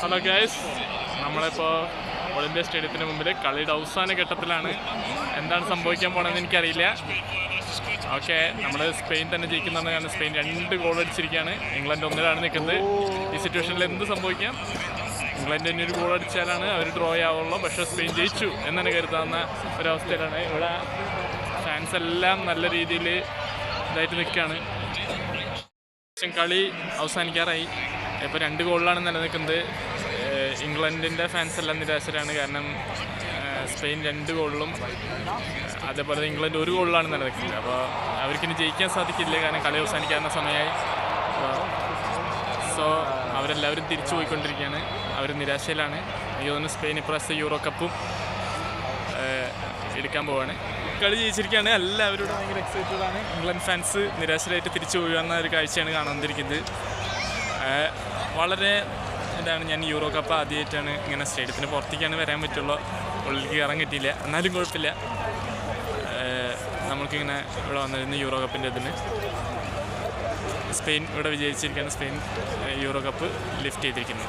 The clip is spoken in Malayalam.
ഹലോ ഗൈസ്, നമ്മളിപ്പോൾ ഒളിമ്പിയ സ്റ്റേഡിയത്തിന് മുമ്പിൽ കളിയുടെ അവസാന ഘട്ടത്തിലാണ്. എന്താണ് സംഭവിക്കാൻ പോകണമെന്ന് എനിക്കറിയില്ല. ഓക്കെ, നമ്മൾ സ്പെയിൻ തന്നെ ജയിക്കുന്നതാണ്. കാരണം സ്പെയിൻ 2 ഗോൾ അടിച്ചിരിക്കുകയാണ്. ഇംഗ്ലണ്ട് 1-ലാണ് നിൽക്കുന്നത്. ഈ സിറ്റുവേഷനിൽ എന്ത് സംഭവിക്കാം? ഇംഗ്ലണ്ട് തന്നെ ഒരു ഗോൾ അടിച്ചാലാണ് അവർ ഡ്രോ ആവുള്ളൂ. പക്ഷേ സ്പെയിൻ ജയിച്ചു എന്നാണ് കരുതാവുന്ന ഒരവസ്ഥയിലാണ്. ഇവിടെ ഫാൻസ് എല്ലാം നല്ല രീതിയിൽ ഇതായിട്ട് നിൽക്കുകയാണ്. കളി അവസാനിക്കാറായി. ഇപ്പോൾ 2 ഗോളിലാണ് നിലനിൽക്കുന്നത്. ഇംഗ്ലണ്ടിൻ്റെ ഫാൻസ് എല്ലാം നിരാശരാണ്. കാരണം സ്പെയിൻ 2 ഗോളിലും അതേപോലെ ഇംഗ്ലണ്ട് 1 ഗോളിലാണ് നിലനിൽക്കുന്നത്. അപ്പോൾ അവർക്കിനി ജയിക്കാൻ സാധിക്കില്ല. കാരണം കളി അവസാനിക്കാവുന്ന സമയമായി. സോ അവരെല്ലാവരും തിരിച്ചു പോയിക്കൊണ്ടിരിക്കുകയാണ്. അവർ നിരാശയിലാണ്. എനിക്ക് തോന്നുന്നു സ്പെയിൻ ഇപ്രാവശ്യത്തെ യൂറോ കപ്പും എടുക്കാൻ പോവുകയാണ്. കളി ജയിച്ചിരിക്കുകയാണ്. എല്ലാവരും ഭയങ്കര എക്സൈറ്റഡാണ്. ഇംഗ്ലണ്ട് ഫാൻസ് നിരാശരായിട്ട് തിരിച്ചു പോകുന്ന ഒരു കാഴ്ചയാണ് കാണുന്നിരിക്കുന്നത്. വളരെ ഇതാണ്. ഞാൻ യൂറോ കപ്പ് ആദ്യമായിട്ടാണ് ഇങ്ങനെ സ്റ്റേഡിയത്തിന് പുറത്തേക്കാണ് വരാൻ പറ്റുള്ളൂ. ഉള്ളിലേക്ക് കയറാൻ കിട്ടിയില്ല. എന്നാലും കുഴപ്പമില്ല. നമുക്കിങ്ങനെ ഇവിടെ വന്നിരുന്നു യൂറോ കപ്പിൻ്റെ ഇതിന്. സ്പെയിൻ ഇവിടെ വിജയിച്ചിരിക്കുകയാണ്. സ്പെയിൻ യൂറോ കപ്പ് ലിഫ്റ്റ് ചെയ്തിരിക്കുന്നു.